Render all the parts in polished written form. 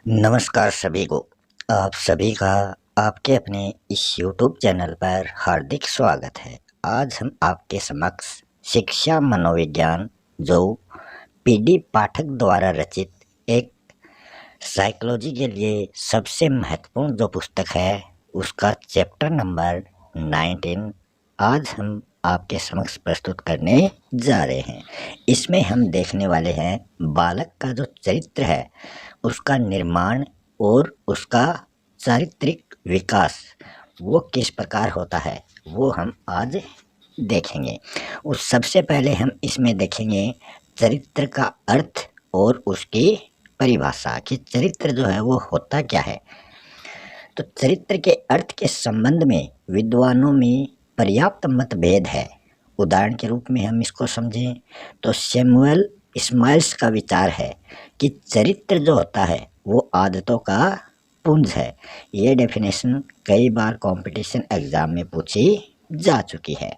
नमस्कार सभी को। आप सभी का आपके अपने इस YouTube चैनल पर हार्दिक स्वागत है। आज हम आपके समक्ष शिक्षा मनोविज्ञान जो पीडी पाठक द्वारा रचित एक साइकोलॉजी के लिए सबसे महत्वपूर्ण जो पुस्तक है उसका चैप्टर नंबर 19 आज हम आपके समक्ष प्रस्तुत करने जा रहे हैं। इसमें हम देखने वाले हैं बालक का जो चरित्र है उसका निर्माण और उसका चारित्रिक विकास वो किस प्रकार होता है वो हम आज देखेंगे। उस सबसे पहले हम इसमें देखेंगे चरित्र का अर्थ और उसकी परिभाषा कि चरित्र जो है वो होता क्या है। तो चरित्र के अर्थ के संबंध में विद्वानों में पर्याप्त मतभेद है। उदाहरण के रूप में हम इसको समझें तो सैमुअल स्माइल्स का विचार है कि चरित्र जो होता है वो आदतों का पुंज है। ये डेफिनेशन कई बार कंपटीशन एग्जाम में पूछी जा चुकी है।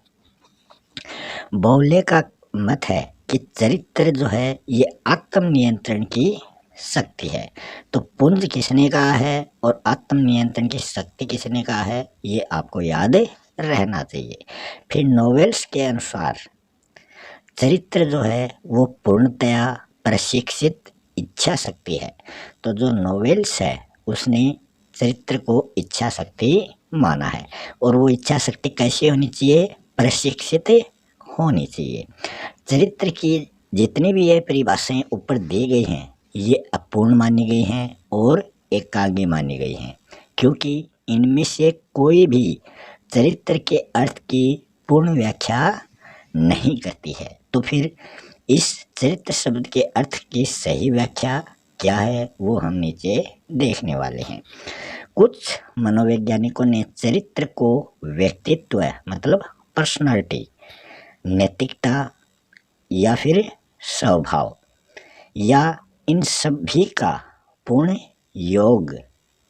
बोले का मत है कि चरित्र जो है ये आत्म नियंत्रण की शक्ति है। तो पुंज किसने कहा है और आत्म नियंत्रण की शक्ति किसने कहा है ये आपको याद रहना चाहिए। फिर नॉवेल्स के अनुसार चरित्र जो है वो पूर्णतया प्रशिक्षित इच्छा शक्ति है। तो जो नॉवेल्स है उसने चरित्र को इच्छा शक्ति माना है और वो इच्छा शक्ति कैसी होनी चाहिए, प्रशिक्षित होनी चाहिए। चरित्र की जितनी भी ये परिभाषाएं ऊपर दी गई हैं ये अपूर्ण मानी गई हैं और एकांगी मानी गई हैं, क्योंकि इनमें से कोई भी चरित्र के अर्थ की पूर्ण व्याख्या नहीं करती है। तो फिर इस चरित्र शब्द के अर्थ की सही व्याख्या क्या है वो हम नीचे देखने वाले हैं। कुछ मनोवैज्ञानिकों ने चरित्र को व्यक्तित्व मतलब पर्सनालिटी, नैतिकता या फिर स्वभाव या इन सभी का पूर्ण योग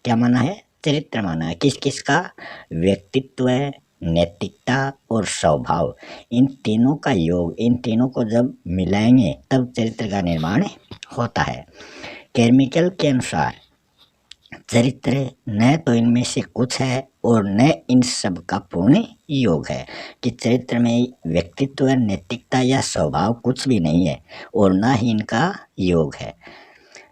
क्या माना है, चरित्र माना है। किस किस का, व्यक्तित्व, नैतिकता और स्वभाव, इन तीनों का योग, इन तीनों को जब मिलाएंगे तब चरित्र का निर्माण होता है। केमिकल के अनुसार चरित्र न तो इनमें से कुछ है और न इन सब का पूर्ण योग है, कि चरित्र में व्यक्तित्व, नैतिकता या स्वभाव कुछ भी नहीं है और ना ही इनका योग है।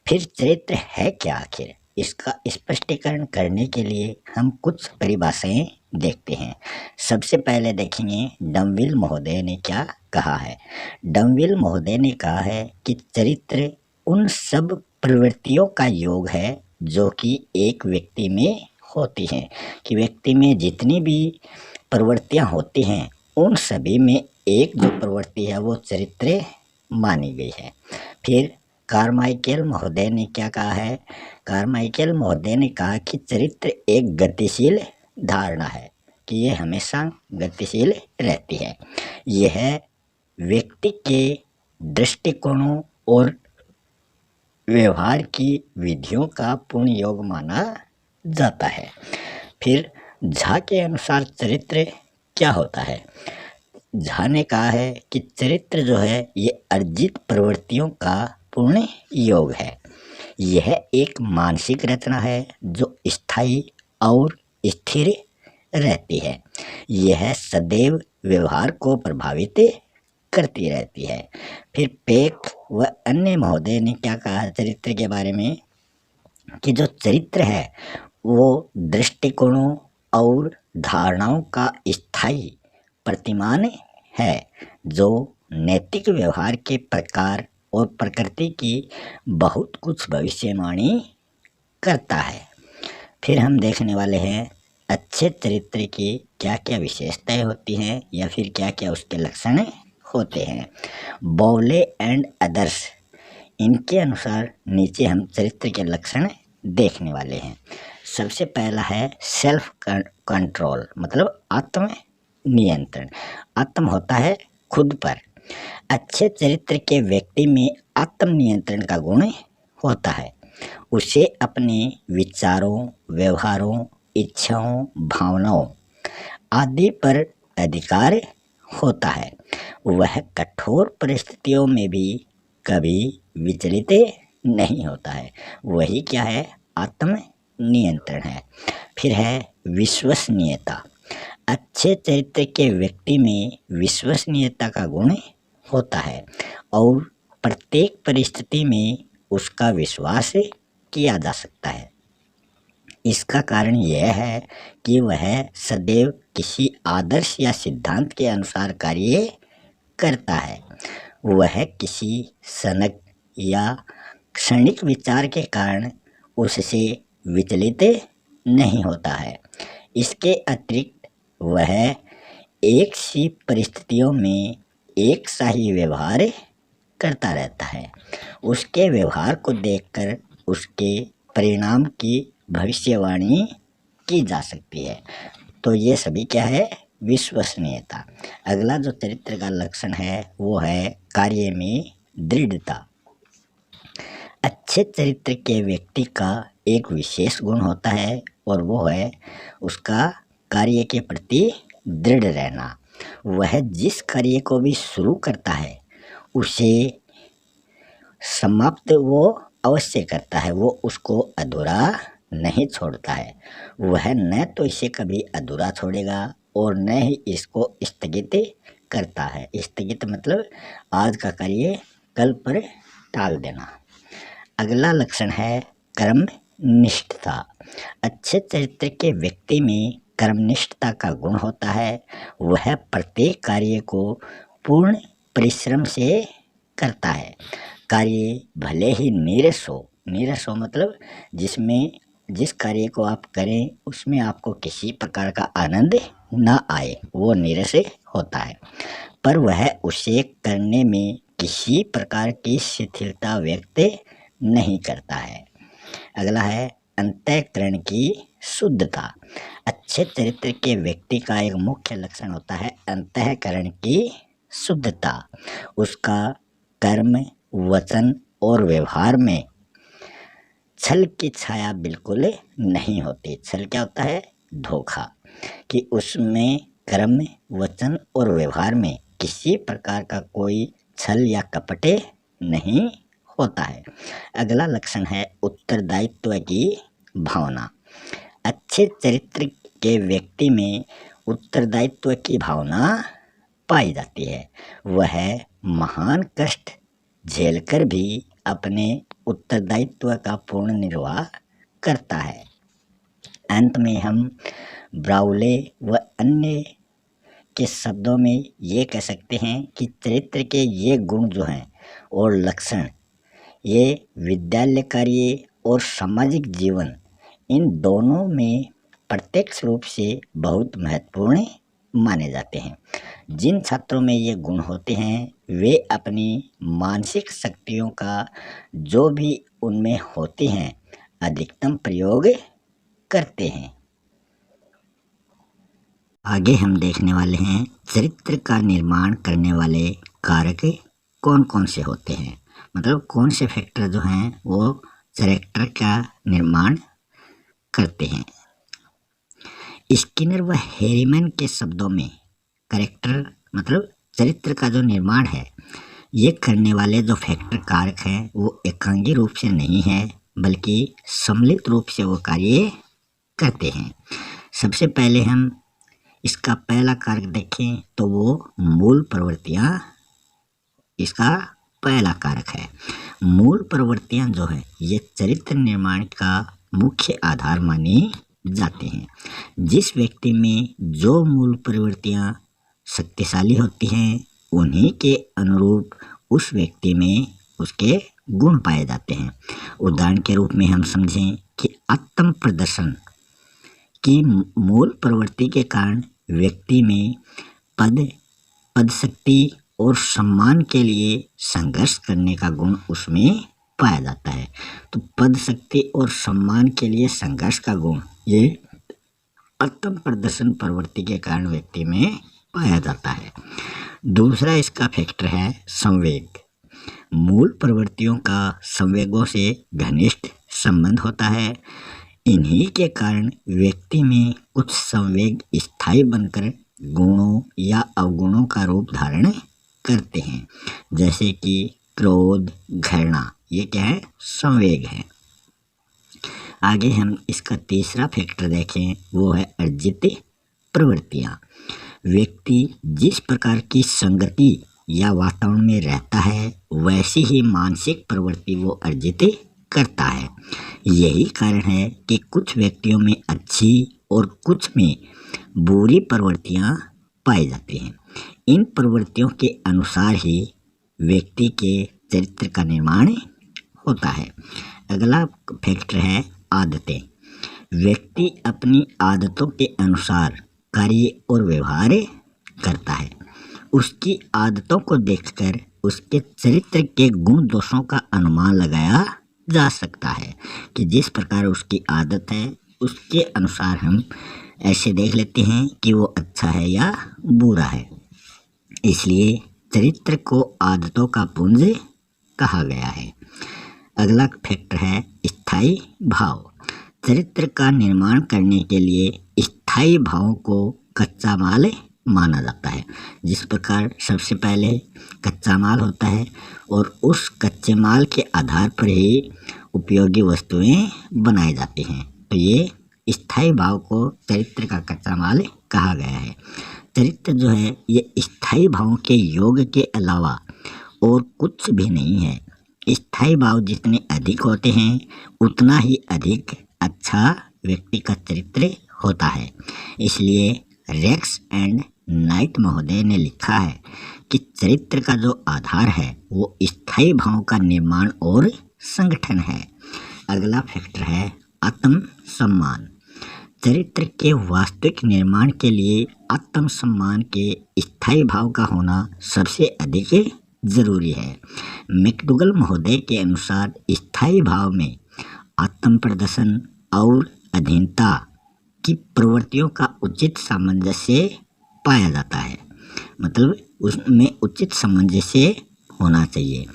फिर चरित्र है क्या आखिर, इसका स्पष्टीकरण करने के लिए हम कुछ परिभाषाएं देखते हैं। सबसे पहले देखेंगे डमविल महोदय ने क्या कहा है। डमविल महोदय ने कहा है कि चरित्र उन सब प्रवृत्तियों का योग है जो कि एक व्यक्ति में होती हैं, कि व्यक्ति में जितनी भी प्रवृत्तियां होती हैं उन सभी में एक जो प्रवृत्ति है वो चरित्र मानी गई है। फिर कारमाइकेल महोदय ने क्या कहा है। कारमाइकेल महोदय ने कहा कि चरित्र एक गतिशील धारणा है, कि यह हमेशा गतिशील रहती है। यह व्यक्ति के दृष्टिकोणों और व्यवहार की विधियों का पूर्ण योग माना जाता है। फिर झा के अनुसार चरित्र क्या होता है। झा ने कहा है कि चरित्र जो है ये अर्जित प्रवृत्तियों का पूर्ण योग है। यह एक मानसिक रचना है जो स्थायी और स्थिर रहती है। यह सदैव व्यवहार को प्रभावित करती रहती है। फिर पेक व अन्य महोदय ने क्या कहा चरित्र के बारे में, कि जो चरित्र है वो दृष्टिकोणों और धारणाओं का स्थायी प्रतिमान है जो नैतिक व्यवहार के प्रकार और प्रकृति की बहुत कुछ भविष्यवाणी करता है। फिर हम देखने वाले हैं अच्छे चरित्र की क्या क्या विशेषताएं होती हैं या फिर क्या क्या उसके लक्षण होते हैं। बोले एंड अदर्स इनके अनुसार नीचे हम चरित्र के लक्षण देखने वाले हैं। सबसे पहला है सेल्फ कंट्रोल मतलब आत्म नियंत्रण। आत्म होता है खुद पर। अच्छे चरित्र के व्यक्ति में आत्म नियंत्रण का गुण होता है। उसे अपने विचारों, व्यवहारों, इच्छाओं, भावनाओं आदि पर अधिकार होता है। वह कठोर परिस्थितियों में भी कभी विचलित नहीं होता है। वही क्या है? आत्म नियंत्रण है। फिर है विश्वसनीयता। अच्छे चरित्र के व्यक्ति में विश्वसनीयता का गुण होता है और प्रत्येक परिस्थिति में उसका विश्वास किया जा सकता है। इसका कारण यह है कि वह सदैव किसी आदर्श या सिद्धांत के अनुसार कार्य करता है। वह किसी सनक या क्षणिक विचार के कारण उससे विचलित नहीं होता है। इसके अतिरिक्त वह एक सी परिस्थितियों में एक सा ही व्यवहार करता रहता है। उसके व्यवहार को देखकर उसके परिणाम की भविष्यवाणी की जा सकती है। तो ये सभी क्या है? विश्वसनीयता। अगला जो चरित्र का लक्षण है वो है कार्य में दृढ़ता। अच्छे चरित्र के व्यक्ति का एक विशेष गुण होता है और वो है उसका कार्य के प्रति दृढ़ रहना। वह जिस कार्य को भी शुरू करता है उसे समाप्त वो अवश्य करता है। वो उसको अधूरा नहीं छोड़ता है। वह न तो इसे कभी अधूरा छोड़ेगा और न ही इसको स्थगित करता है। स्थगित मतलब आज का कार्य कल पर टाल देना। अगला लक्षण है कर्मनिष्ठता। अच्छे चरित्र के व्यक्ति में कर्मनिष्ठता का गुण होता है। वह प्रत्येक कार्य को पूर्ण परिश्रम से करता है। कार्य भले ही नीरस हो मतलब जिस कार्य को आप करें उसमें आपको किसी प्रकार का आनंद ना आए, वो नीरस होता है, पर वह उसे करने में किसी प्रकार की शिथिलता व्यक्त नहीं करता है। अगला है अंतःकरण की शुद्धता। अच्छे चरित्र के व्यक्ति का एक मुख्य लक्षण होता है अंतःकरण की शुद्धता। उसका कर्म, वचन और व्यवहार में छल की छाया बिल्कुल नहीं होती। छल क्या होता है? धोखा। कि उसमें कर्म, वचन और व्यवहार में किसी प्रकार का कोई छल या कपट नहीं होता है। अगला लक्षण है उत्तरदायित्व की भावना। अच्छे चरित्र के व्यक्ति में उत्तरदायित्व की भावना पाई जाती है। वह महान कष्ट झेलकर भी अपने उत्तरदायित्व का पूर्ण निर्वाह करता है। अंत में हम ब्राउले व अन्य के शब्दों में ये कह सकते हैं कि चरित्र के ये गुण जो हैं और लक्षण, ये विद्यालय कार्य और सामाजिक जीवन, इन दोनों में प्रत्यक्ष रूप से बहुत महत्वपूर्ण माने जाते हैं। जिन छात्रों में ये गुण होते हैं वे अपनी मानसिक शक्तियों का जो भी उनमें होते हैं अधिकतम प्रयोग करते हैं। आगे हम देखने वाले हैं चरित्र का निर्माण करने वाले कारक कौन कौन से होते हैं, मतलब कौन से फैक्टर जो हैं वो चरित्र का निर्माण करते हैं। स्किनर व हैरीमैन के शब्दों में कैरेक्टर मतलब चरित्र का जो निर्माण है ये करने वाले जो फैक्टर कारक हैं वो एकांगी रूप से नहीं है बल्कि सम्मिलित रूप से वो कार्य करते हैं। सबसे पहले हम इसका पहला कारक देखें तो वो मूल प्रवृत्तियां इसका पहला कारक है। मूल प्रवृत्तियां जो है ये चरित्र निर्माण का मुख्य आधार मानी जाते हैं। जिस व्यक्ति में जो मूल प्रवृत्तियां शक्तिशाली होती हैं उन्हीं के अनुरूप उस व्यक्ति में उसके गुण पाए जाते हैं। उदाहरण के रूप में हम समझें कि आत्म प्रदर्शन की मूल प्रवृत्ति के कारण व्यक्ति में पद शक्ति और सम्मान के लिए संघर्ष करने का गुण उसमें पाया जाता है। तो पद शक्ति और सम्मान के लिए संघर्ष का गुण ये आत्म प्रदर्शन प्रवृत्ति के कारण व्यक्ति में पाया जाता है। दूसरा इसका फैक्टर है संवेग। मूल प्रवृत्तियों का संवेगों से घनिष्ठ संबंध होता है। इन्हीं के कारण व्यक्ति में कुछ संवेग स्थायी बनकर गुणों या अवगुणों का रूप धारण करते हैं, जैसे कि क्रोध, घृणा ये क्या है? संवेग है। आगे हम इसका तीसरा फैक्टर देखें, वो है अर्जित प्रवृत्तियाँ। व्यक्ति जिस प्रकार की संगति या वातावरण में रहता है वैसी ही मानसिक प्रवृत्ति वो अर्जित करता है। यही कारण है कि कुछ व्यक्तियों में अच्छी और कुछ में बुरी प्रवृत्तियाँ पाई जाती हैं। इन प्रवृत्तियों के अनुसार ही व्यक्ति के चरित्र का निर्माण होता है। अगला फैक्टर है आदतें। व्यक्ति अपनी आदतों के अनुसार कार्य और व्यवहार करता है। उसकी आदतों को देखकर उसके चरित्र के गुण दोषों का अनुमान लगाया जा सकता है कि जिस प्रकार उसकी आदत है उसके अनुसार हम ऐसे देख लेते हैं कि वो अच्छा है या बुरा है। इसलिए चरित्र को आदतों का पुंज कहा गया है। अगला फैक्टर है स्थायी भाव। चरित्र का निर्माण करने के लिए स्थायी भावों को कच्चा माल माना जाता है। जिस प्रकार सबसे पहले कच्चा माल होता है और उस कच्चे माल के आधार पर ही उपयोगी वस्तुएं बनाई जाती हैं, तो ये स्थायी भाव को चरित्र का कच्चा माल कहा गया है। चरित्र जो है ये स्थायी भावों के योग के अलावा और कुछ भी नहीं है। स्थायी भाव जितने अधिक होते हैं उतना ही अधिक अच्छा व्यक्ति का चरित्र होता है। इसलिए रेक्स एंड नाइट महोदय ने लिखा है कि चरित्र का जो आधार है वो स्थायी भावों का निर्माण और संगठन है। अगला फैक्टर है आत्मसम्मान। चरित्र के वास्तविक निर्माण के लिए आत्मसम्मान के स्थायी भाव का होना सबसे अधिक जरूरी है। मैकडूगल महोदय के अनुसार स्थायी भाव में आत्म प्रदर्शन और अधीनता की प्रवृत्तियों का उचित सामंजस्य पाया जाता है, मतलब उसमें उचित सामंजस्य होना चाहिए।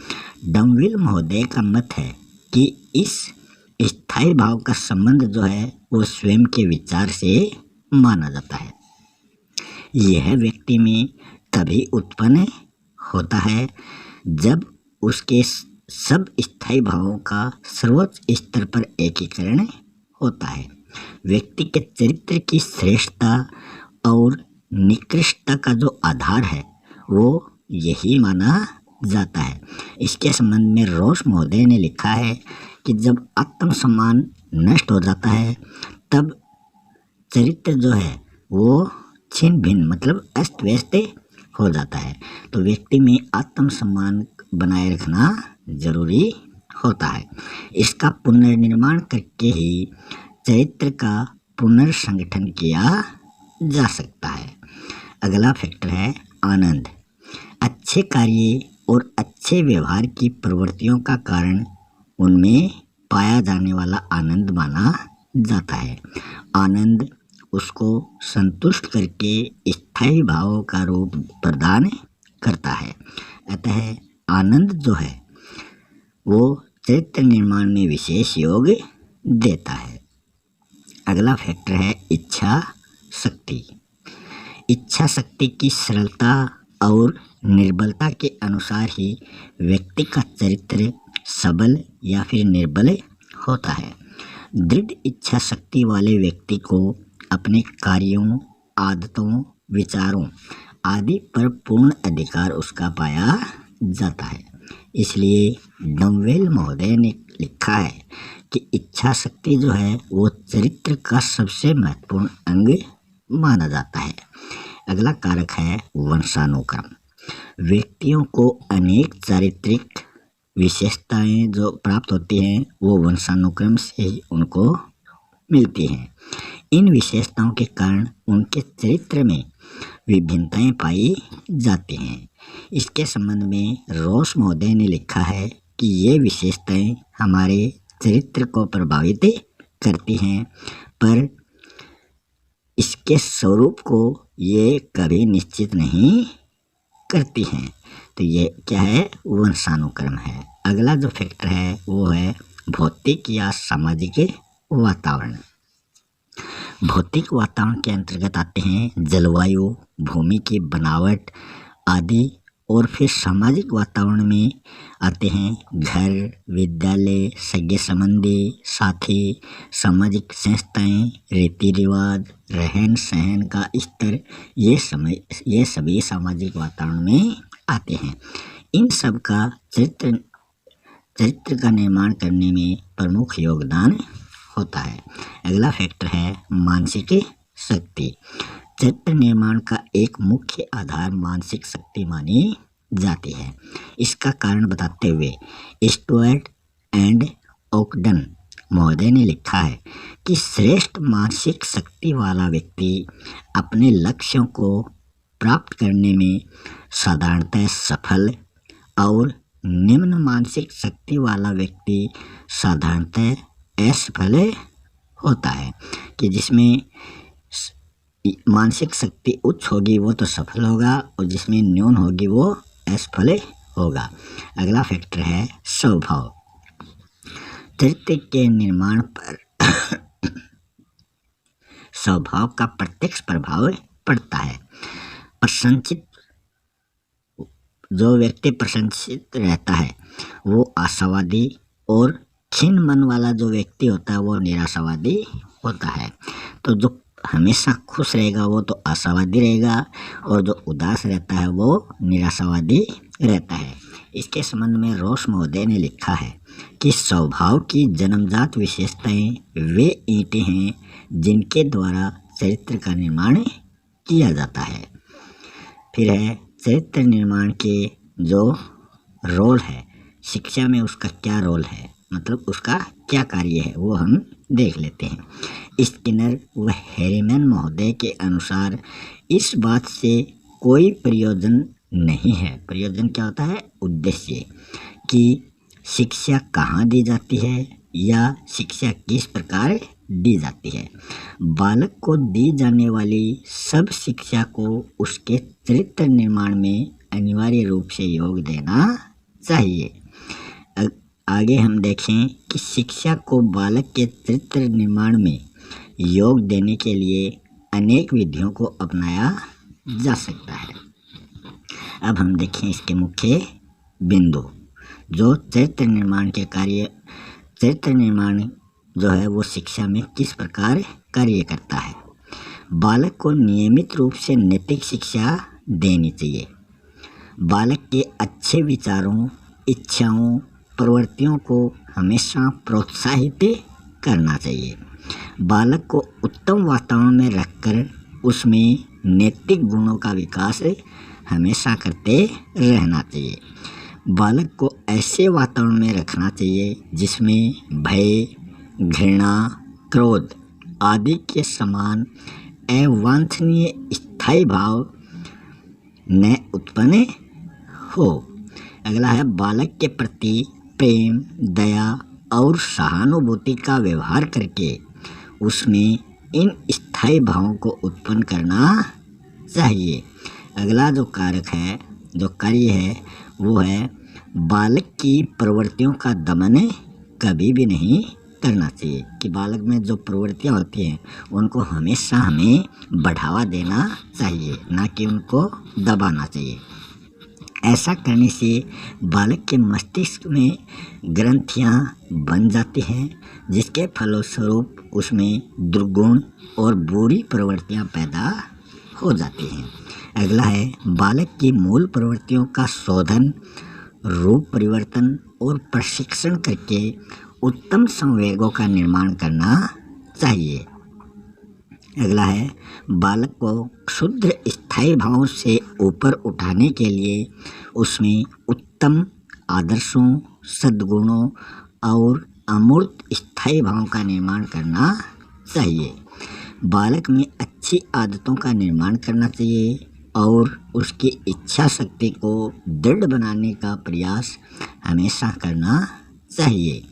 डमविल महोदय का मत है कि इस स्थायी भाव का संबंध जो है वो स्वयं के विचार से माना जाता है। यह व्यक्ति में तभी उत्पन्न होता है जब उसके सब स्थायी भावों का सर्वोच्च स्तर पर एकीकरण होता है। व्यक्ति के चरित्र की श्रेष्ठता और निकृष्टता का जो आधार है वो यही माना जाता है। इसके संबंध में रोस महोदय ने लिखा है कि जब आत्मसम्मान नष्ट हो जाता है तब चरित्र जो है वो छिन्न भिन्न मतलब अस्त व्यस्त हो जाता है। तो व्यक्ति में आत्मसम्मान बनाए रखना जरूरी होता है। इसका पुनर्निर्माण करके ही चरित्र का पुनर्संगठन किया जा सकता है। अगला फैक्टर है आनंद। अच्छे कार्य और अच्छे व्यवहार की प्रवृत्तियों का कारण उनमें पाया जाने वाला आनंद माना जाता है। आनंद उसको संतुष्ट करके स्थायी भावों का रूप प्रदान करता है। अतः आनंद जो है वो चरित्र निर्माण में विशेष योग देता है। अगला फैक्टर है इच्छा शक्ति। इच्छा शक्ति की सरलता और निर्बलता के अनुसार ही व्यक्ति का चरित्र सबल या फिर निर्बल होता है। दृढ़ इच्छा शक्ति वाले व्यक्ति को अपने कार्यों, आदतों, विचारों आदि पर पूर्ण अधिकार उसका पाया जाता है। इसलिए डमवेल महोदय ने लिखा है कि इच्छा शक्ति जो है वो चरित्र का सबसे महत्वपूर्ण अंग माना जाता है। अगला कारक है वंशानुक्रम। व्यक्तियों को अनेक चारित्रिक विशेषताएं जो प्राप्त होती हैं वो वंशानुक्रम से ही उनको मिलती हैं। इन विशेषताओं के कारण उनके चरित्र में विभिन्नताएं पाई जाती हैं। इसके संबंध में रोस महोदय ने लिखा है कि ये विशेषताएं हमारे चरित्र को प्रभावित करती हैं, पर इसके स्वरूप को ये कभी निश्चित नहीं करती हैं। तो ये क्या है? वंशानुक्रम है। अगला जो फैक्टर है वो है भौतिक या सामाजिक वातावरण। भौतिक वातावरण के अंतर्गत आते हैं जलवायु, भूमि की बनावट आदि और फिर सामाजिक वातावरण में आते हैं घर, विद्यालय, सगे संबंधी, साथी, सामाजिक संस्थाएं, रीति रिवाज, रहन सहन का स्तर, ये सभी सामाजिक वातावरण में आते हैं। इन सब का चरित्र का निर्माण करने में प्रमुख योगदान होता है। अगला फैक्टर है मानसिक शक्ति। चरित्र निर्माण का एक मुख्य आधार मानसिक शक्ति मानी जाती है। इसका कारण बताते हुए स्टुअर्ट एंड ओकडन महोदय ने लिखा है कि श्रेष्ठ मानसिक शक्ति वाला व्यक्ति अपने लक्ष्यों को प्राप्त करने में साधारणतः सफल और निम्न मानसिक शक्ति वाला व्यक्ति साधारणतः असफल होता है। कि जिसमें मानसिक शक्ति उच्च होगी वो तो सफल होगा और जिसमें न्यून होगी वो असफल होगा। अगला फैक्टर है स्वभाव। चरित्र के निर्माण पर स्वभाव का प्रत्यक्ष प्रभाव पड़ता है। प्रशंसित जो व्यक्ति प्रशंसित रहता है वो आशावादी और क्षीण मन वाला जो व्यक्ति होता है वो निराशावादी होता है। तो जो हमेशा खुश रहेगा वो तो आशावादी रहेगा और जो उदास रहता है वो निराशावादी रहता है। इसके संबंध में रोश महोदय ने लिखा है कि स्वभाव की जन्मजात विशेषताएं वे ईंटें हैं जिनके द्वारा चरित्र का निर्माण किया जाता है। फिर है चरित्र निर्माण के जो रोल है, शिक्षा में उसका क्या रोल है, मतलब उसका क्या कार्य है वो हम देख लेते हैं। स्किनर व हैरीमैन महोदय के अनुसार इस बात से कोई प्रयोजन नहीं है, प्रयोजन क्या होता है, उद्देश्य, कि शिक्षा कहाँ दी जाती है या शिक्षा किस प्रकार दी जाती है। बालक को दी जाने वाली सब शिक्षा को उसके चरित्र निर्माण में अनिवार्य रूप से योग देना चाहिए। आगे हम देखें कि शिक्षा को बालक के चरित्र निर्माण में योग देने के लिए अनेक विधियों को अपनाया जा सकता है। अब हम देखें इसके मुख्य बिंदु। जो चरित्र निर्माण के कार्य, चरित्र निर्माण जो है वो शिक्षा में किस प्रकार कार्य करता है। बालक को नियमित रूप से नैतिक शिक्षा देनी चाहिए। बालक के अच्छे विचारों, इच्छाओं, प्रवृत्तियों को हमेशा प्रोत्साहित करना चाहिए। बालक को उत्तम वातावरण में रखकर उसमें नैतिक गुणों का विकास हमेशा करते रहना चाहिए। बालक को ऐसे वातावरण में रखना चाहिए जिसमें भय, घृणा, क्रोध आदि के समान अवांछनीय स्थायी भाव न उत्पन्न हो। अगला है बालक के प्रति प्रेम, दया और सहानुभूति का व्यवहार करके उसमें इन स्थायी भावों को उत्पन्न करना चाहिए। अगला जो कारक है, जो कार्य है वो है बालक की प्रवृत्तियों का दमन कभी भी नहीं करना चाहिए। कि बालक में जो प्रवृत्तियाँ होती हैं उनको हमेशा हमें बढ़ावा देना चाहिए, ना कि उनको दबाना चाहिए। ऐसा करने से बालक के मस्तिष्क में ग्रंथियाँ बन जाती हैं जिसके फलस्वरूप उसमें दुर्गुण और बुरी प्रवृत्तियाँ पैदा हो जाती हैं। अगला है बालक की मूल प्रवृत्तियों का शोधन, रूप परिवर्तन और प्रशिक्षण करके उत्तम संवेगों का निर्माण करना चाहिए। अगला है बालक को क्षुद्र स्थायी भावों से ऊपर उठाने के लिए उसमें उत्तम आदर्शों, सद्गुणों और अमूर्त स्थायी भावों का निर्माण करना चाहिए। बालक में अच्छी आदतों का निर्माण करना चाहिए और उसकी इच्छा शक्ति को दृढ़ बनाने का प्रयास हमेशा करना चाहिए।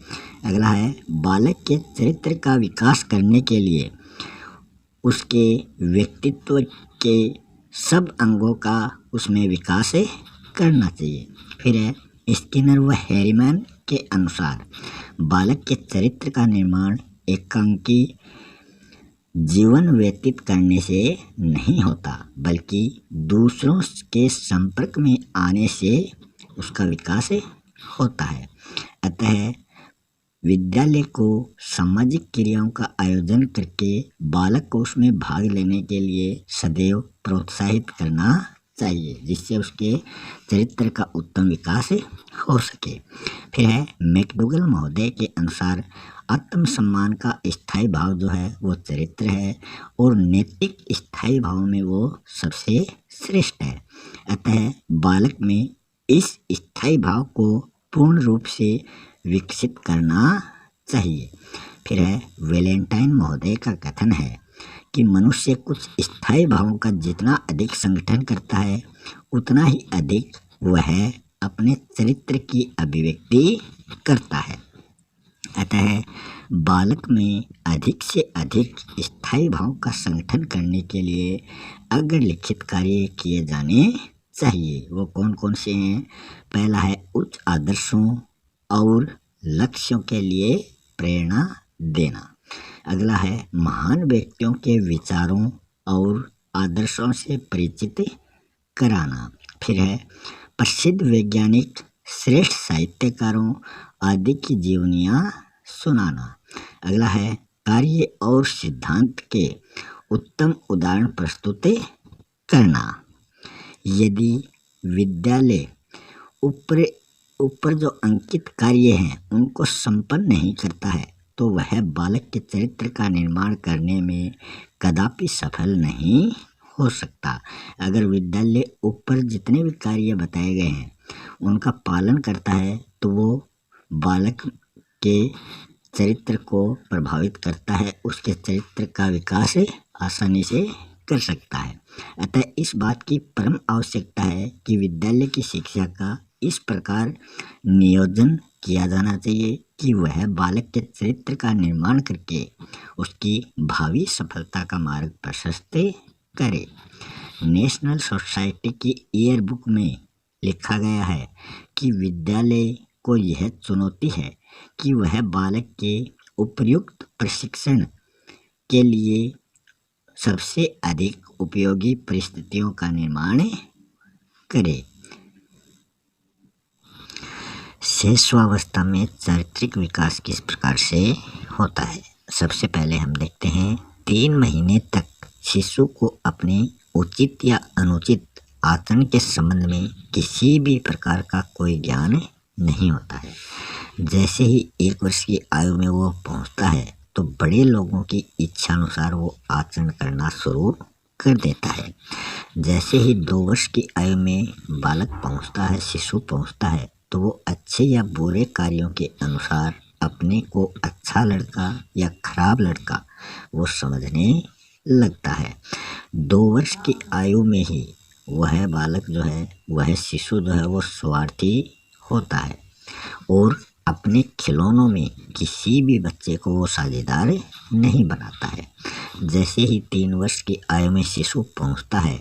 अगला है बालक के चरित्र का विकास करने के लिए उसके व्यक्तित्व के सब अंगों का उसमें विकास करना चाहिए। फिर है स्किनर व हैरीमैन के अनुसार बालक के चरित्र का निर्माण एकांकी जीवन व्यतीत करने से नहीं होता, बल्कि दूसरों के संपर्क में आने से उसका विकास होता है। अतः विद्यालय को सामाजिक क्रियाओं का आयोजन करके बालक को उसमें भाग लेने के लिए सदैव प्रोत्साहित करना चाहिए, जिससे उसके चरित्र का उत्तम विकास हो सके। फिर है मैकडोगल महोदय के अनुसार आत्मसम्मान का स्थायी भाव जो है वो चरित्र है, और नैतिक स्थायी भाव में वो सबसे श्रेष्ठ है। अतः बालक में इस स्थायी भाव को पूर्ण रूप से विकसित करना चाहिए। फिर है वैलेंटाइन महोदय का कथन है कि मनुष्य कुछ स्थायी भावों का जितना अधिक संगठन करता है, उतना ही अधिक वह अपने चरित्र की अभिव्यक्ति करता है। अतः बालक में अधिक से अधिक स्थायी भाव का संगठन करने के लिए अग्रलिखित कार्य किए जाने चाहिए। वो कौन कौन से हैं? पहला है उच्च आदर्शों और लक्ष्यों के लिए प्रेरणा देना। अगला है महान व्यक्तियों के विचारों और आदर्शों से परिचित कराना। फिर है प्रसिद्ध वैज्ञानिक, श्रेष्ठ साहित्यकारों आदि की जीवनियाँ सुनाना। अगला है कार्य और सिद्धांत के उत्तम उदाहरण प्रस्तुत करना। यदि विद्यालय ऊपर जो अंकित कार्य हैं उनको संपन्न नहीं करता है, तो वह बालक के चरित्र का निर्माण करने में कदापि सफल नहीं हो सकता। अगर विद्यालय ऊपर जितने भी कार्य बताए गए हैं उनका पालन करता है, तो वो बालक के चरित्र को प्रभावित करता है, उसके चरित्र का विकास आसानी से कर सकता है। अतः इस बात की परम आवश्यकता है कि विद्यालय की शिक्षा का इस प्रकार नियोजन किया जाना चाहिए कि वह बालक के चरित्र का निर्माण करके उसकी भावी सफलता का मार्ग प्रशस्त करे। नेशनल सोसाइटी की ईयर बुक में लिखा गया है कि विद्यालय को यह चुनौती है कि वह बालक के उपयुक्त प्रशिक्षण के लिए सबसे अधिक उपयोगी परिस्थितियों का निर्माण करे। शैशवावस्था में चारित्रिक विकास किस प्रकार से होता है? सबसे पहले हम देखते हैं 3 महीने तक शिशु को अपने उचित या अनुचित आचरण के संबंध में किसी भी प्रकार का कोई ज्ञान नहीं होता है। जैसे ही 1 वर्ष की आयु में वो पहुंचता है, तो बड़े लोगों की इच्छा अनुसार वो आचरण करना शुरू कर देता है। जैसे ही 2 वर्ष की आयु में बालक पहुंचता है, शिशु पहुंचता है, तो वो अच्छे या बुरे कार्यों के अनुसार अपने को अच्छा लड़का या खराब लड़का वो समझने लगता है। 2 वर्ष की आयु में ही वह बालक जो है, वह शिशु जो है वो स्वार्थी होता है और अपने खिलौनों में किसी भी बच्चे को वो साझेदार नहीं बनाता है। जैसे ही 3 वर्ष की आयु में शिशु पहुंचता है,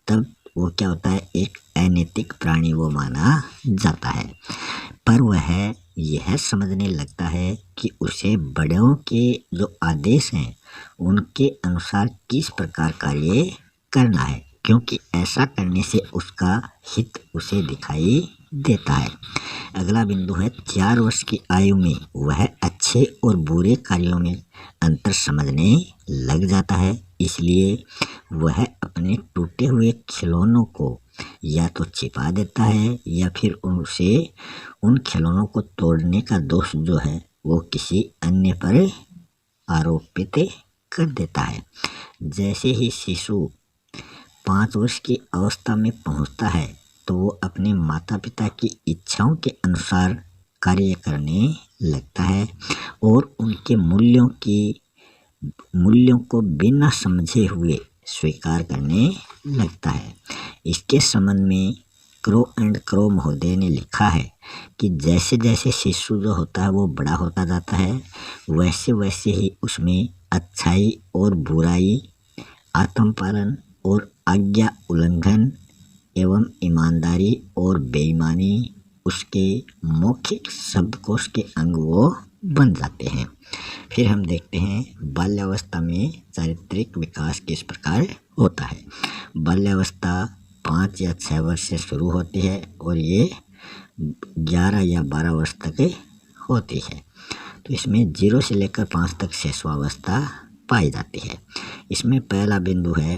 तब वो क्या होता है, एक अनैतिक प्राणी वो माना जाता है। पर वह यह समझने लगता है कि उसे बड़ों के जो आदेश हैं उनके अनुसार किस प्रकार कार्य करना है, क्योंकि ऐसा करने से उसका हित उसे दिखाई देता है। अगला बिंदु है 4 वर्ष की आयु में वह अच्छे और बुरे कार्यों में अंतर समझने लग जाता है, इसलिए वह अपने टूटे हुए खिलौनों को या तो छिपा देता है या फिर उन खिलौनों को तोड़ने का दोष जो है वो किसी अन्य पर आरोपित कर देता है। जैसे ही शिशु 5 वर्ष की अवस्था में पहुंचता है, तो वो अपने माता पिता की इच्छाओं के अनुसार कार्य करने लगता है और उनके मूल्यों को बिना समझे हुए स्वीकार करने लगता है। इसके संबंध में क्रो एंड क्रो महोदय ने लिखा है कि जैसे जैसे शिशु जो होता है वो बड़ा होता जाता है, वैसे वैसे ही उसमें अच्छाई और बुराई, आत्मपालन और आज्ञा उल्लंघन एवं ईमानदारी और बेईमानी उसके मौखिक शब्दकोश के अंग वो बन जाते हैं। फिर हम देखते हैं बाल्यावस्था में चारित्रिक विकास किस प्रकार होता है। बाल्यावस्था 5 या 6 वर्ष से शुरू होती है और ये 11 या 12 वर्ष तक होती है। तो इसमें 0 से लेकर 5 तक शिशुअवस्था पाई जाती है। इसमें पहला बिंदु है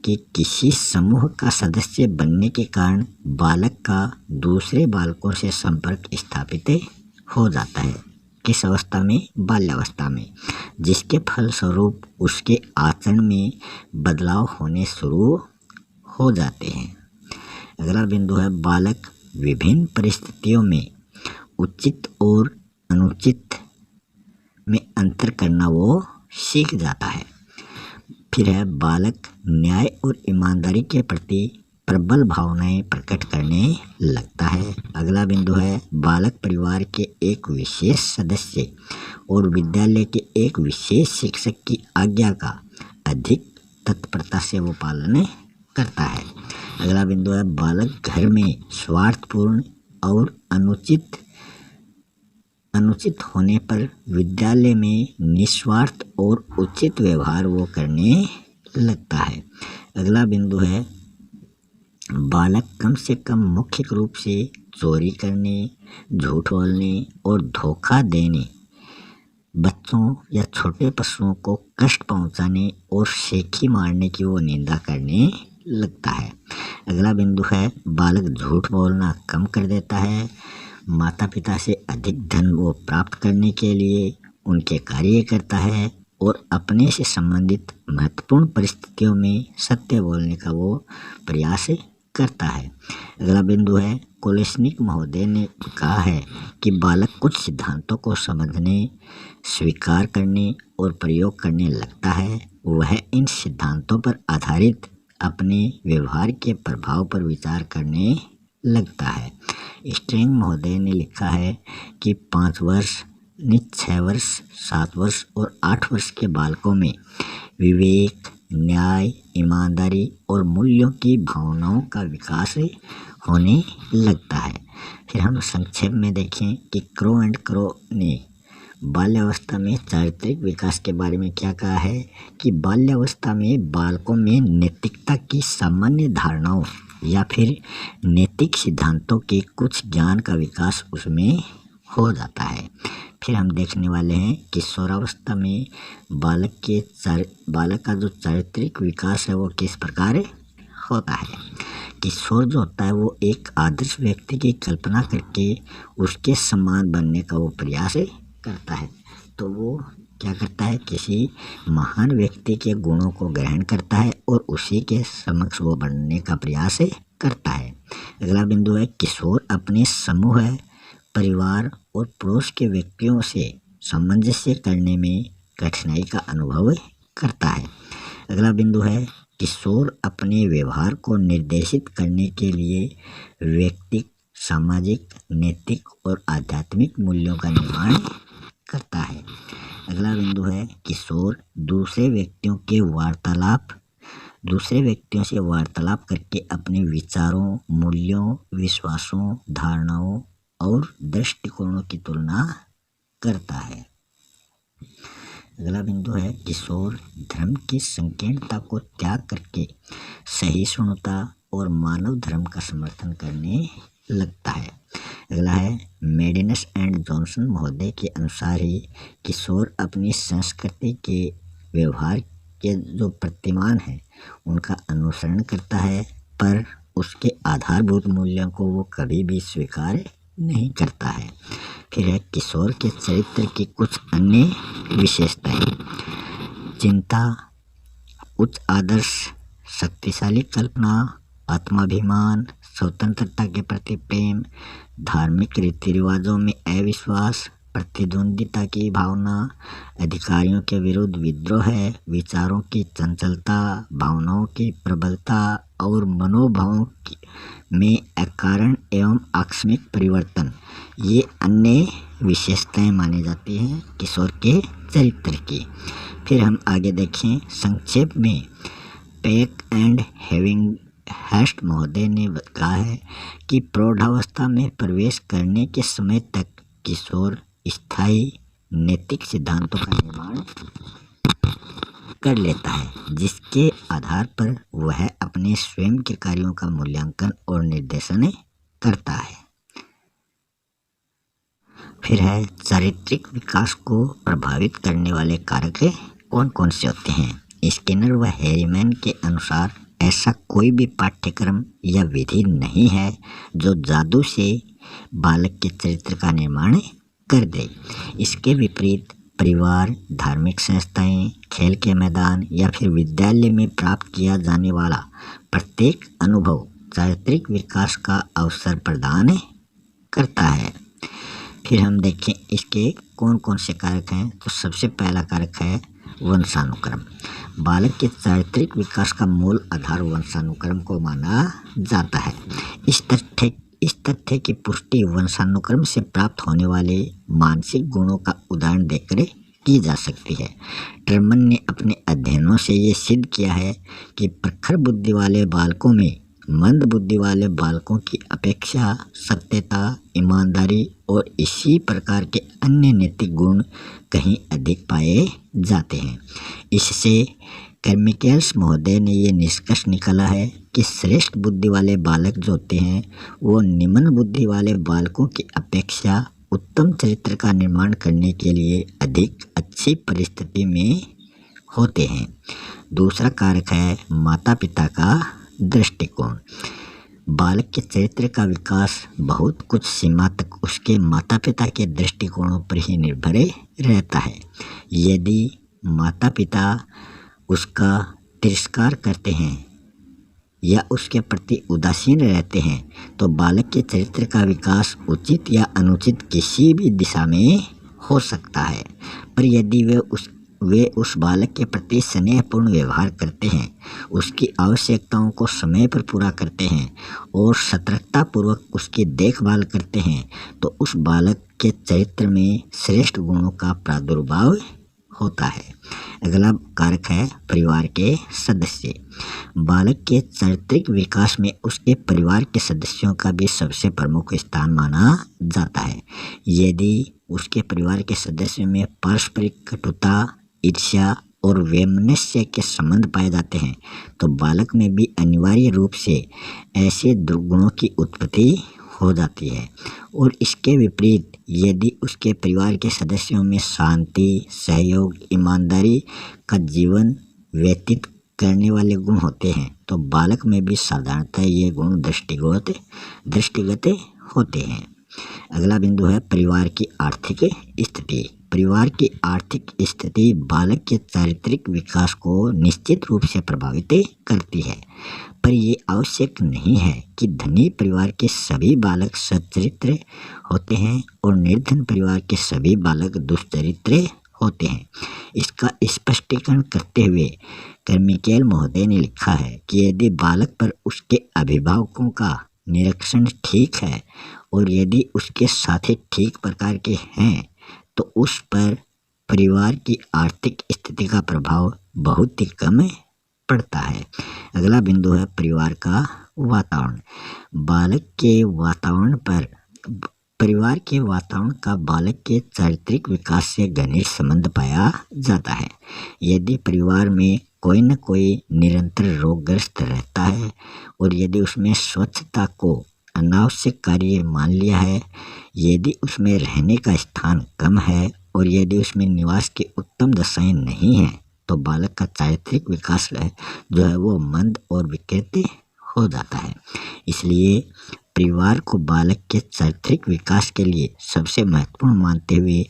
कि किसी समूह का सदस्य बनने के कारण बालक का दूसरे बालकों से संपर्क स्थापित हो जाता है। किस अवस्था में? बाल्यावस्था में, जिसके फलस्वरूप उसके आचरण में बदलाव होने शुरू हो जाते हैं। अगला बिंदु है बालक विभिन्न परिस्थितियों में उचित और अनुचित में अंतर करना वो सीख जाता है। फिर है बालक न्याय और ईमानदारी के प्रति प्रबल भावनाएं प्रकट करने लगता है। अगला बिंदु है बालक परिवार के एक विशेष सदस्य और विद्यालय के एक विशेष शिक्षक की आज्ञा का अधिक तत्परता से वो पालन करता है। अगला बिंदु है बालक घर में स्वार्थपूर्ण और अनुचित होने पर विद्यालय में निस्वार्थ और उचित व्यवहार वो करने लगता है। अगला बिंदु है बालक कम से कम मुख्य रूप से चोरी करने, झूठ बोलने और धोखा देने, बच्चों या छोटे पशुओं को कष्ट पहुंचाने और शेखी मारने की वो निंदा करने लगता है। अगला बिंदु है बालक झूठ बोलना कम कर देता है। माता पिता से अधिक धन वो प्राप्त करने के लिए उनके कार्य करता है और अपने से संबंधित महत्वपूर्ण परिस्थितियों में सत्य बोलने का वो प्रयास करता है। अगला बिंदु है कोलेस्निक महोदय ने कहा है कि बालक कुछ सिद्धांतों को समझने, स्वीकार करने और प्रयोग करने लगता है। वह इन सिद्धांतों पर आधारित अपने व्यवहार के प्रभाव पर विचार करने लगता है। स्ट्रिंग महोदय ने लिखा है कि 5 वर्ष, 6 वर्ष, 7 वर्ष और 8 वर्ष के बालकों में विवेक, न्याय, ईमानदारी और मूल्यों की भावनाओं का विकास होने लगता है। फिर हम संक्षेप में देखें कि क्रो एंड क्रो ने बाल्यावस्था में चारित्रिक विकास के बारे में क्या कहा है कि बाल्यावस्था में बालकों में नैतिकता की सामान्य धारणाओं या फिर नैतिक सिद्धांतों के कुछ ज्ञान का विकास उसमें हो जाता है। फिर हम देखने वाले हैं किशोरावस्था में बालक का जो चारित्रिक विकास है वो किस प्रकार होता है। किशोर जो होता है वो एक आदर्श व्यक्ति की कल्पना करके उसके समान बनने का वो प्रयास करता है। तो वो क्या करता है, किसी महान व्यक्ति के गुणों को ग्रहण करता है और उसी के समक्ष वो बनने का प्रयास करता है। अगला बिंदु है किशोर अपने समूह, परिवार और पड़ोस के व्यक्तियों से सामंजस्य करने में कठिनाई का अनुभव करता है। अगला बिंदु है किशोर अपने व्यवहार को निर्देशित करने के लिए व्यक्तिगत, सामाजिक, नैतिक और आध्यात्मिक मूल्यों का निर्माण करता है। अगला बिंदु है किशोर दूसरे व्यक्तियों से वार्तालाप करके अपने विचारों, मूल्यों, विश्वासों, धारणाओं और दृष्टिकोणों की तुलना करता है। अगला बिंदु है किशोर धर्म की संकीर्णता को त्याग करके सहिष्णुता और मानव धर्म का समर्थन करने लगता है। अगला है मेडिनस एंड जॉनसन महोदय के अनुसार ही किशोर अपनी संस्कृति के व्यवहार के जो प्रतिमान हैं उनका अनुसरण करता है, पर उसके आधारभूत मूल्यों को वो कभी भी स्वीकार नहीं करता है। फिर है किशोर के चरित्र की कुछ अन्य विशेषताएं: चिंता, उच्च आदर्श, शक्तिशाली कल्पना, आत्माभिमान, स्वतंत्रता के प्रति प्रेम, धार्मिक रीति रिवाजों में अविश्वास, प्रतिद्वंदिता की भावना, अधिकारियों के विरुद्ध विद्रोह है, विचारों की चंचलता, भावनाओं की प्रबलता और मनोभावों में अकारण एवं आकस्मिक परिवर्तन, ये अन्य विशेषताएं मानी जाती हैं किशोर के चरित्र की। फिर हम आगे देखें संक्षेप में पेक एंड हेस्ट महोदय ने कहा है कि प्रौढ़ावस्था में प्रवेश करने के समय तक किशोर स्थायी, नैतिक सिद्धांतों का निर्माण कर लेता है, जिसके आधार पर वह अपने स्वयं के कार्यों का मूल्यांकन और निर्देशन करता है। फिर है चारित्रिक विकास को प्रभावित करने वाले कारक कौन कौन से होते हैं। स्किनर व हैरीमैन के अनुसार ऐसा कोई भी पाठ्यक्रम या विधि नहीं है जो जादू से बालक के चरित्र का निर्माण कर दे। इसके विपरीत परिवार, धार्मिक संस्थाएं, खेल के मैदान या फिर विद्यालय में प्राप्त किया जाने वाला प्रत्येक अनुभव चारित्रिक विकास का अवसर प्रदान करता है। फिर हम देखें इसके कौन कौन से कारक हैं। तो सबसे पहला कारक है वंशानुक्रम। बालक के चारित्रिक विकास का मूल आधार वंशानुक्रम को माना जाता है। इस तथ्य की पुष्टि वंशानुक्रम से प्राप्त होने वाले मानसिक गुणों का उदाहरण देकर की जा सकती है। टर्मन ने अपने अध्ययनों से ये सिद्ध किया है कि प्रखर बुद्धि वाले बालकों में मंद बुद्धि वाले बालकों की अपेक्षा सत्यता, ईमानदारी और इसी प्रकार के अन्य नैतिक गुण कहीं अधिक पाए जाते हैं। इससे कार्मिकेल्स महोदय ने ये निष्कर्ष निकाला है कि श्रेष्ठ बुद्धि वाले बालक जो होते हैं वो निम्न बुद्धि वाले बालकों की अपेक्षा उत्तम चरित्र का निर्माण करने के लिए अधिक अच्छी परिस्थिति में होते हैं। दूसरा कारक है माता पिता का दृष्टिकोण। बालक के चरित्र का विकास बहुत कुछ सीमा तक उसके माता पिता के दृष्टिकोणों पर ही निर्भर रहता है। यदि माता पिता उसका तिरस्कार करते हैं या उसके प्रति उदासीन रहते हैं तो बालक के चरित्र का विकास उचित या अनुचित किसी भी दिशा में हो सकता है। पर यदि वे उस बालक के प्रति स्नेहपूर्ण व्यवहार करते हैं, उसकी आवश्यकताओं को समय पर पूरा करते हैं और सतर्कतापूर्वक उसकी देखभाल करते हैं तो उस बालक के चरित्र में श्रेष्ठ गुणों का प्रादुर्भाव होता है। अगला कारक है परिवार के सदस्य। बालक के चारित्रिक विकास में उसके परिवार के सदस्यों का भी सबसे प्रमुख स्थान माना जाता है। यदि उसके परिवार के सदस्यों में पारस्परिक कटुता, ईर्ष्या और वैमनस्य के संबंध पाए जाते हैं तो बालक में भी अनिवार्य रूप से ऐसे दुर्गुणों की उत्पत्ति हो जाती है। और इसके विपरीत यदि उसके परिवार के सदस्यों में शांति, सहयोग, ईमानदारी का जीवन व्यतीत करने वाले गुण होते हैं तो बालक में भी साधारणतः ये गुण दृष्टिगत होते हैं। अगला बिंदु है परिवार की आर्थिक स्थिति। परिवार की आर्थिक स्थिति बालक के चारित्रिक विकास को निश्चित रूप से प्रभावित करती है, पर यह आवश्यक नहीं है कि धनी परिवार के सभी बालक सच्चरित्र होते हैं और निर्धन परिवार के सभी बालक दुष्चरित्र होते हैं। इसका स्पष्टीकरण करते हुए कार्मिकेल महोदय ने लिखा है कि यदि बालक पर उसके अभिभावकों का निरीक्षण ठीक है और यदि उसके साथी ठीक प्रकार के हैं तो उस पर परिवार की आर्थिक स्थिति का प्रभाव बहुत ही कम पड़ता है। अगला बिंदु है परिवार का वातावरण। परिवार के वातावरण का बालक के चारित्रिक विकास से घनिष्ठ संबंध पाया जाता है। यदि परिवार में कोई न कोई निरंतर रोगग्रस्त रहता है और यदि उसमें स्वच्छता को अनावश्यक कार्य मान लिया है, यदि उसमें रहने का स्थान कम है और यदि उसमें निवास की उत्तम दशाएं नहीं हैं तो बालक का चारित्रिक विकास जो है वो मंद और विकृत हो जाता है। इसलिए परिवार को बालक के चारित्रिक विकास के लिए सबसे महत्वपूर्ण मानते हुए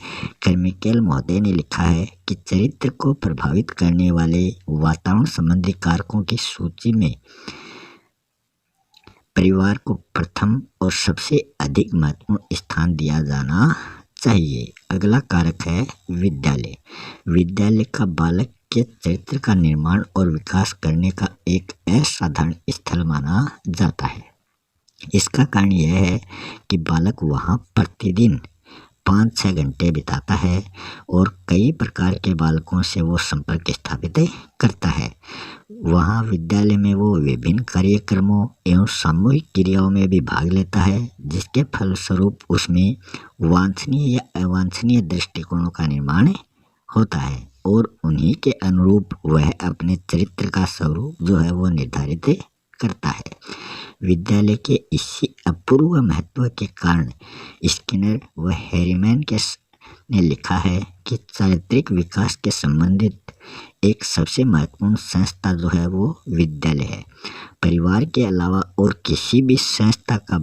कार्मिकेल महोदय ने लिखा है कि चरित्र को प्रभावित करने वाले वातावरण संबंधी कारकों की सूची में परिवार को प्रथम और सबसे अधिक महत्वपूर्ण स्थान दिया जाना चाहिए। अगला कारक है विद्यालय। विद्यालय का बालक के चरित्र का निर्माण और विकास करने का एक असाधारण स्थल माना जाता है। इसका कारण यह है कि बालक वहाँ प्रतिदिन 5-6 घंटे बिताता है और कई प्रकार के बालकों से वो संपर्क स्थापित करता है। वहाँ विद्यालय में वो विभिन्न कार्यक्रमों एवं सामूहिक क्रियाओं में भी भाग लेता है, जिसके फलस्वरूप उसमें वांछनीय या अवांछनीय दृष्टिकोणों का निर्माण होता है और उन्हीं के अनुरूप वह अपने चरित्र का स्वरूप जो है वो निर्धारित करता है। विद्यालय के इसी अपूर्व महत्व के कारण स्किनर व हैरीमैन ने लिखा है कि चारित्रिक विकास के संबंधित एक सबसे महत्वपूर्ण संस्था जो है वो विद्यालय है। परिवार के अलावा और किसी भी संस्था का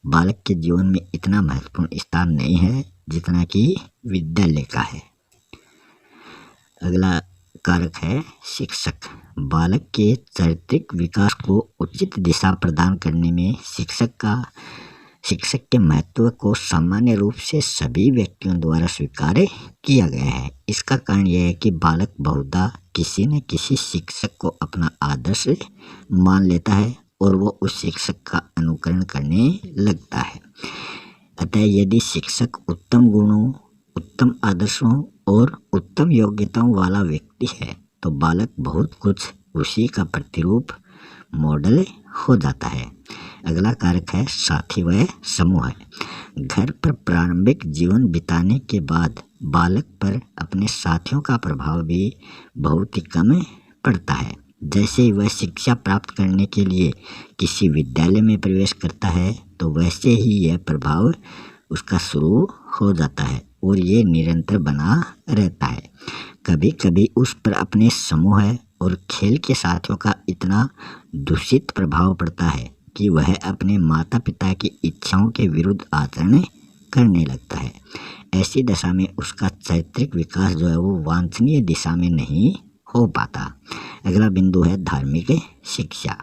बालक के जीवन में इतना महत्वपूर्ण स्थान नहीं है जितना कि विद्यालय का है। अगला कारक है शिक्षक। बालक के चारित्रिक विकास को उचित दिशा प्रदान करने में शिक्षक के महत्व को सामान्य रूप से सभी व्यक्तियों द्वारा स्वीकार किया गया है। इसका कारण यह है कि बालक बहुधा किसी न किसी शिक्षक को अपना आदर्श मान लेता है और वो उस शिक्षक का अनुकरण करने लगता है। अतः यदि शिक्षक उत्तम गुणों, उत्तम आदर्शों और उत्तम योग्यताओं वाला व्यक्ति है तो बालक बहुत कुछ उसी का प्रतिरूप मॉडल हो जाता है। अगला कारक है साथी व समूह। घर पर प्रारंभिक जीवन बिताने के बाद बालक पर अपने साथियों का प्रभाव भी बहुत ही कम पड़ता है। जैसे ही वह शिक्षा प्राप्त करने के लिए किसी विद्यालय में प्रवेश करता है तो वैसे ही यह प्रभाव उसका शुरू हो जाता है और ये निरंतर बना रहता है। कभी कभी उस पर अपने समूह और खेल के साथियों का इतना दूषित प्रभाव पड़ता है कि वह अपने माता पिता की इच्छाओं के विरुद्ध आचरण करने लगता है। ऐसी दशा में उसका चारित्रिक विकास जो है वो वांछनीय दिशा में नहीं हो पाता। अगला बिंदु है धार्मिक शिक्षा।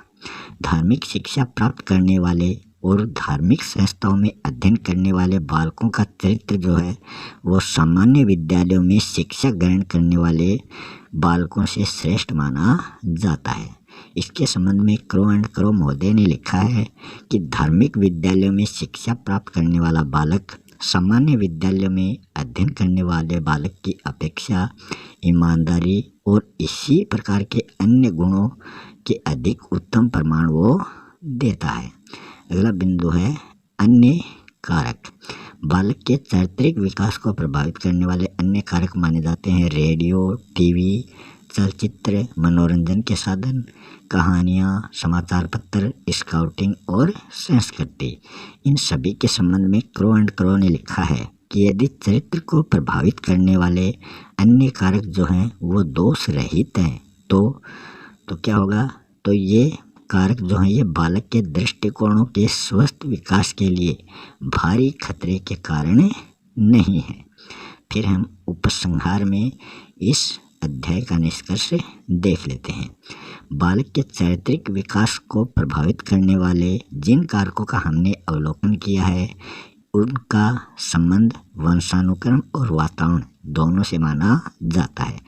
धार्मिक शिक्षा प्राप्त करने वाले और धार्मिक संस्थाओं में अध्ययन करने वाले बालकों का चरित्र जो है वो सामान्य विद्यालयों में शिक्षा ग्रहण करने वाले बालकों से श्रेष्ठ माना जाता है। इसके संबंध में क्रो एंड क्रो महोदय ने लिखा है कि धार्मिक विद्यालयों में शिक्षा प्राप्त करने वाला बालक सामान्य विद्यालयों में अध्ययन करने वाले बालक की अपेक्षा ईमानदारी और इसी प्रकार के अन्य गुणों के अधिक उत्तम प्रमाण वो देता है। अगला बिंदु है अन्य कारक। बालक के चारित्रिक विकास को प्रभावित करने वाले अन्य कारक माने जाते हैं रेडियो, टीवी, चलचित्र, मनोरंजन के साधन, कहानियाँ, समाचार पत्र, स्काउटिंग और संस्कृति। इन सभी के संबंध में क्रो एंड क्रो ने लिखा है कि यदि चरित्र को प्रभावित करने वाले अन्य कारक जो हैं वो दोष रहित हैं तो क्या होगा, तो ये कारक जो हैं ये बालक के दृष्टिकोणों के स्वस्थ विकास के लिए भारी खतरे के कारण नहीं है। फिर हम उपसंहार में इस अध्याय का निष्कर्ष देख लेते हैं। बालक के चारित्रिक विकास को प्रभावित करने वाले जिन कारकों का हमने अवलोकन किया है उनका संबंध वंशानुक्रम और वातावरण दोनों से माना जाता है।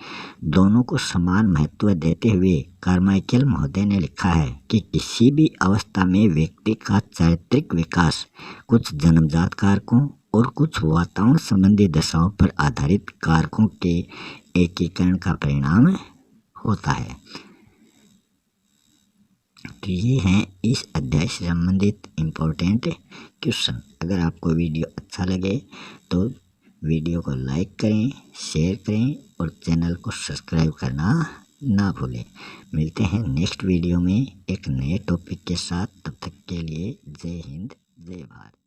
दोनों को समान महत्व देते हुए कार्माइकेल महोदय ने लिखा है कि किसी भी अवस्था में व्यक्ति का चारित्रिक विकास कुछ जन्मजात कारकों और कुछ वातावरण संबंधी दशाओं पर आधारित कारकों के एकीकरण का परिणाम होता है। तो ये हैं इस अध्याय से संबंधित इम्पोर्टेंट क्वेश्चन। अगर आपको वीडियो अच्छा लगे तो वीडियो को लाइक करें, शेयर करें और चैनल को सब्सक्राइब करना ना भूलें। मिलते हैं नेक्स्ट वीडियो में एक नए टॉपिक के साथ। तब तक के लिए जय हिंद, जय भारत।